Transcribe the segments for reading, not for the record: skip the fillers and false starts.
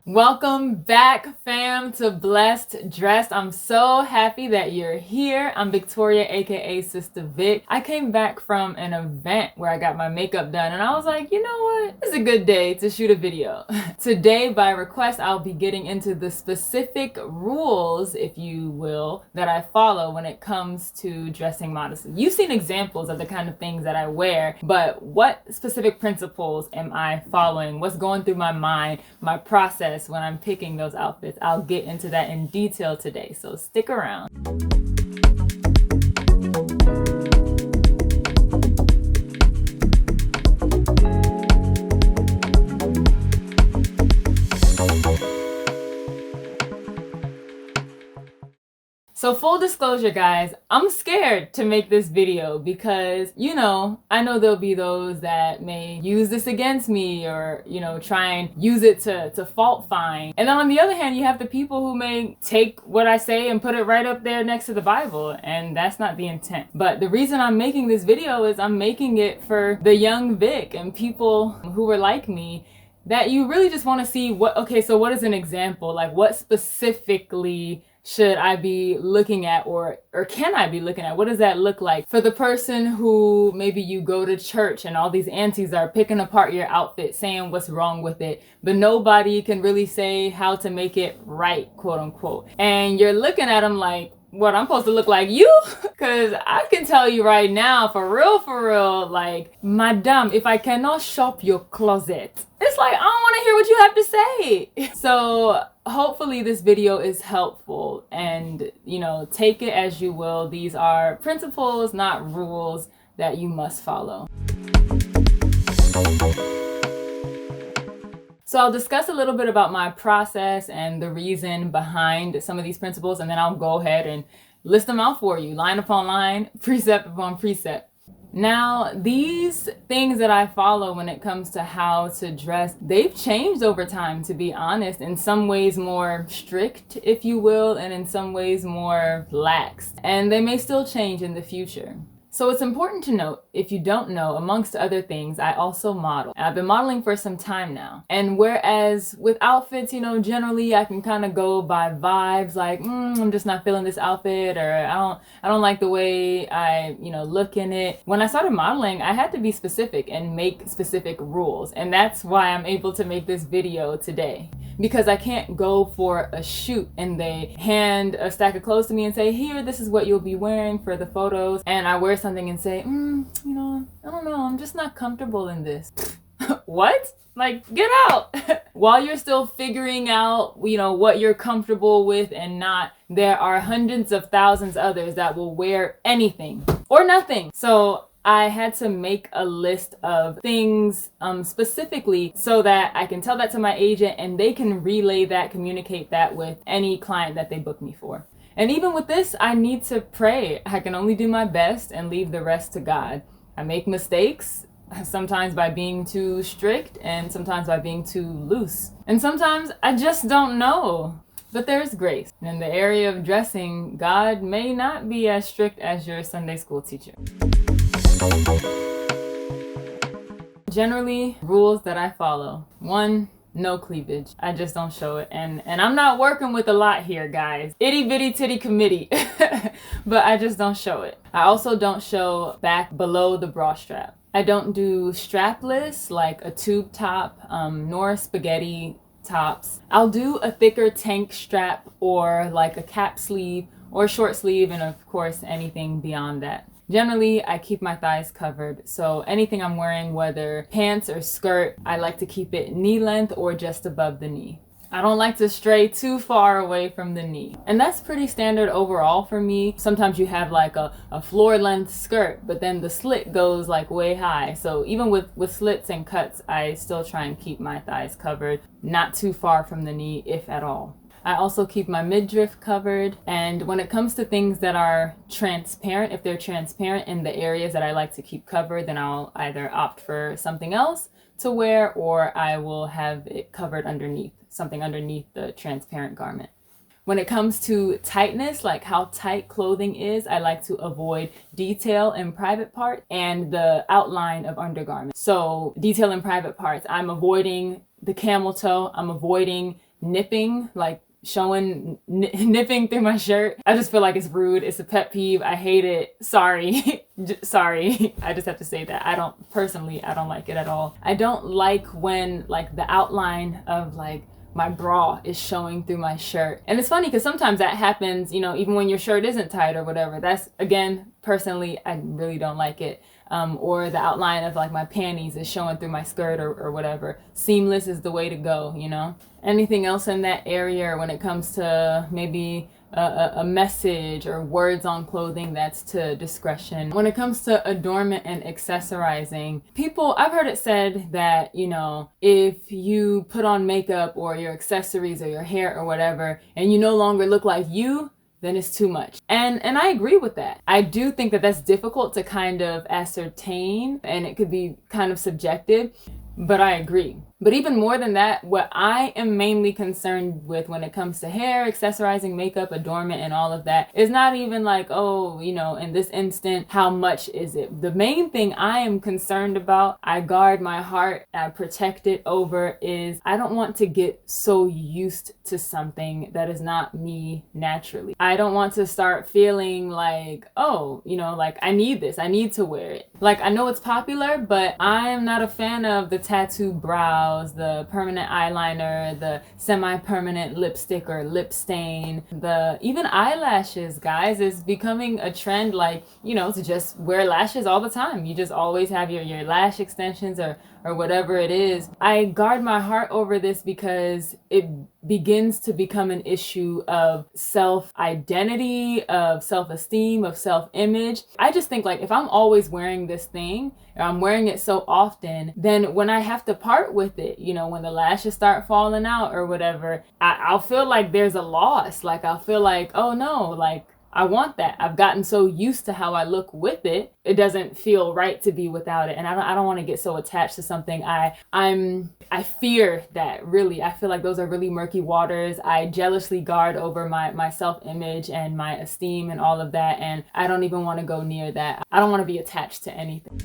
Welcome back, fam, to Blessed Dressed. I'm so happy that you're here. I'm Victoria, aka Sister Vic. I came back from an event where I got my makeup done and I was like, you know what? It's a good day to shoot a video. Today, by request, I'll be getting into the specific rules, if you will, that I follow when it comes to dressing modestly. You've seen examples of the kind of things that I wear, but what specific principles am I following? What's going through my mind, my process when I'm picking those outfits? I'll get into that in detail today, so stick around. So full disclosure, guys, I'm scared to make this video because, I know there'll be those that may use this against me or, try and use it to fault find. And then on the other hand, you have the people who may take what I say and put it right up there next to the Bible, and that's not the intent. But the reason I'm making this video is I'm making it for the young Vic and people who were like me, that you really just want to see what is an example? Like, what specifically should I be looking at, or can I be looking at? What does that look like for the person who maybe you go to church and all these aunties are picking apart your outfit, saying what's wrong with it, but nobody can really say how to make it right, quote unquote. And you're looking at them like, what, I'm supposed to look like you? Because I can tell you right now, for real, like, madam, if I cannot shop your closet, it's like, I don't want to hear what you have to say. So hopefully this video is helpful, and, take it as you will. These are principles, not rules, that you must follow. So I'll discuss a little bit about my process and the reason behind some of these principles, and then I'll go ahead and list them out for you, line upon line, precept upon precept. Now, these things that I follow when it comes to how to dress, they've changed over time, to be honest. In some ways more strict, if you will, and in some ways more lax. And they may still change in the future. So it's important to note, if you don't know, amongst other things, I also model. I've been modeling for some time now. And whereas with outfits, generally I can kind of go by vibes, like, I'm just not feeling this outfit, or I don't like the way I, look in it. When I started modeling, I had to be specific and make specific rules. And that's why I'm able to make this video today. Because I can't go for a shoot and they hand a stack of clothes to me and say, here, this is what you'll be wearing for the photos. And I wear something and say, I don't know, I'm just not comfortable in this. What? Like, get out. While you're still figuring out, what you're comfortable with and not, there are hundreds of thousands others that will wear anything or nothing. So I had to make a list of things specifically so that I can tell that to my agent and they can relay that, communicate that with any client that they book me for. And even with this, I need to pray. I can only do my best and leave the rest to God. I make mistakes, sometimes by being too strict and sometimes by being too loose. And sometimes I just don't know. But there's grace. And in the area of dressing, God may not be as strict as your Sunday school teacher. Generally, rules that I follow. 1, no cleavage. I just don't show it. And I'm not working with a lot here, guys. Itty bitty titty committee. But I just don't show it. I also don't show back below the bra strap. I don't do strapless, like a tube top, nor spaghetti tops. I'll do a thicker tank strap or like a cap sleeve or short sleeve, and of course anything beyond that. Generally, I keep my thighs covered, so anything I'm wearing, whether pants or skirt, I like to keep it knee length or just above the knee. I don't like to stray too far away from the knee. And that's pretty standard overall for me. Sometimes you have like a floor length skirt, but then the slit goes like way high. So even with slits and cuts, I still try and keep my thighs covered, not too far from the knee, if at all. I also keep my midriff covered, and when it comes to things that are transparent, if they're transparent in the areas that I like to keep covered, then I'll either opt for something else to wear, or I will have it covered underneath, something underneath the transparent garment. When it comes to tightness, like how tight clothing is, I like to avoid detail in private parts and the outline of undergarments. So detail in private parts, I'm avoiding the camel toe. I'm avoiding nipping, like showing nipping through my shirt. I just feel like it's rude. It's a pet peeve. I hate it. Sorry. Sorry. I just have to say that. I don't like it at all. I don't like when like the outline of like my bra is showing through my shirt. And it's funny because sometimes that happens, you know, even when your shirt isn't tight or whatever. That's, again, personally, I really don't like it. Or the outline of like my panties is showing through my skirt or whatever. Seamless is the way to go, you know? Anything else in that area when it comes to maybe a message or words on clothing, that's to discretion. When it comes to adornment and accessorizing, I've heard it said that, you know, if you put on makeup or your accessories or your hair or whatever, and you no longer look like you, then it's too much. And I agree with that. I do think that that's difficult to kind of ascertain, and it could be kind of subjective, but I agree. But even more than that, what I am mainly concerned with when it comes to hair, accessorizing, makeup, adornment, and all of that is not even like, oh, you know, in this instant, how much is it? The main thing I am concerned about, I guard my heart, I protect it over, is I don't want to get so used to something that is not me naturally. I don't want to start feeling like, oh, you know, like I need this, I need to wear it. Like I know it's popular, but I am not a fan of the tattoo brow, the permanent eyeliner, the semi-permanent lipstick or lip stain, even eyelashes, guys, is becoming a trend, like, you know, to just wear lashes all the time. You just always have your lash extensions or whatever it is. I guard my heart over this because it begins to become an issue of self-identity, of self-esteem, of self-image. I just think like if I'm always wearing this thing, or I'm wearing it so often, then when I have to part with it, you know, when the lashes start falling out or whatever, I'll feel like there's a loss. Like I'll feel like, oh no, like I want that. I've gotten so used to how I look with it. It doesn't feel right to be without it. And I don't want to get so attached to something. I fear that, really. I feel like those are really murky waters. I jealously guard over my self-image and my esteem and all of that. And I don't even want to go near that. I don't want to be attached to anything.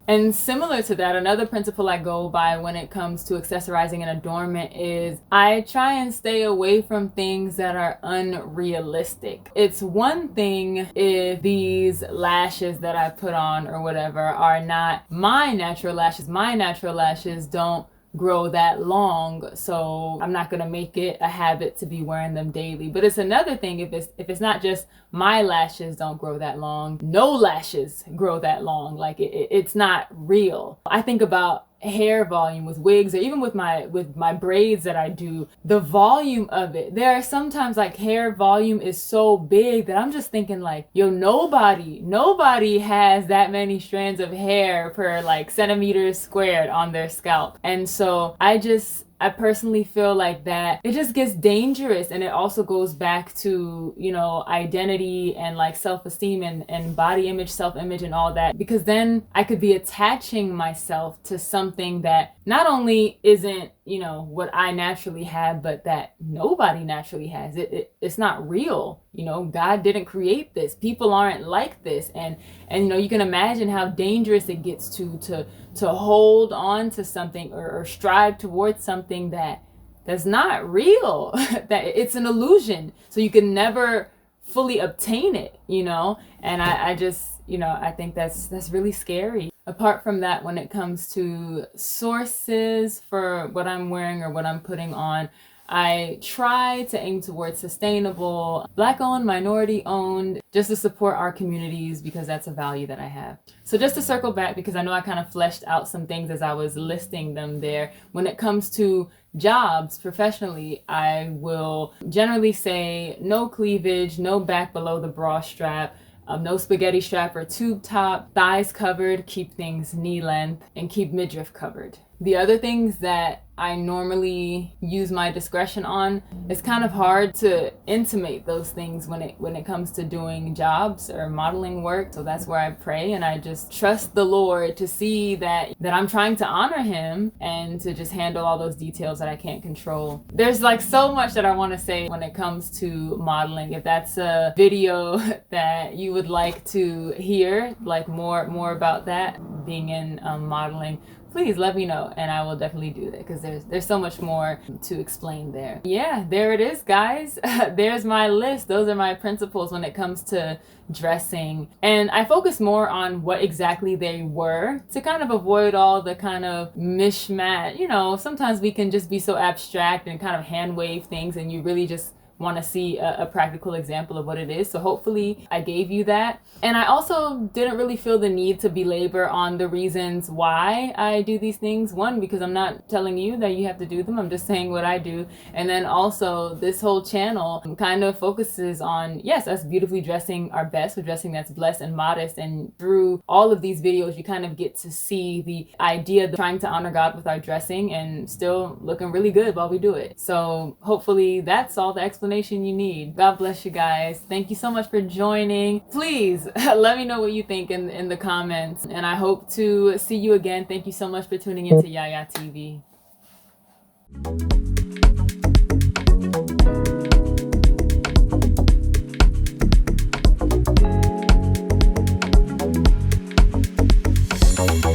And similar to that, another principle I go by when it comes to accessorizing and adornment is I try and stay away from things that are unrealistic. It's one thing if these lashes that I put on or whatever are not my natural lashes. My natural lashes don't grow that long, so I'm not gonna make it a habit to be wearing them daily. But it's another thing if it's not just my lashes don't grow that long, no lashes grow that long, like it's not real. I think about hair volume with wigs, or even with my braids that I do, the volume of it. There are sometimes like hair volume is so big that I'm just thinking like, yo, nobody has that many strands of hair per like centimeters squared on their scalp. And so I personally feel like that it just gets dangerous, and it also goes back to, you know, identity and like self-esteem and body image, self-image and all that, because then I could be attaching myself to something that not only isn't, you know, what I naturally have, but that nobody naturally has. It's not real. You know, God didn't create this. People aren't like this. And you know, you can imagine how dangerous it gets to hold on to something or strive towards something that's not real, that it's an illusion. So you can never fully obtain it, you know? And I just, you know, I think that's really scary. Apart from that, when it comes to sources for what I'm wearing or what I'm putting on, I try to aim towards sustainable, Black-owned, minority-owned, just to support our communities, because that's a value that I have. So just to circle back, because I know I kind of fleshed out some things as I was listing them there. When it comes to jobs professionally, I will generally say no cleavage, no back below the bra strap, no spaghetti strap or tube top, thighs covered, keep things knee length, and keep midriff covered. The other things that I normally use my discretion on, it's kind of hard to intimate those things when it comes to doing jobs or modeling work. So that's where I pray, and I just trust the Lord to see that I'm trying to honor him and to just handle all those details that I can't control. There's like so much that I want to say when it comes to modeling. If that's a video that you would like to hear, like more about that, being in modeling, please let me know and I will definitely do that, because there's so much more to explain there. Yeah, there it is, guys. There's my list. Those are my principles when it comes to dressing, and I focus more on what exactly they were to kind of avoid all the kind of mishmash. You know, sometimes we can just be so abstract and kind of hand wave things, and you really just want to see a practical example of what it is. So hopefully I gave you that. And I also didn't really feel the need to belabor on the reasons why I do these things. One, because I'm not telling you that you have to do them, I'm just saying what I do. And then also this whole channel kind of focuses on, yes, us beautifully dressing our best, or dressing that's blessed and modest. And through all of these videos, you kind of get to see the idea of trying to honor God with our dressing and still looking really good while we do it. So hopefully that's all the explanation you need. God bless you guys. Thank you so much for joining. Please let me know what you think in the comments, and I hope to see you again. Thank you so much for tuning into YAYA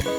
TV.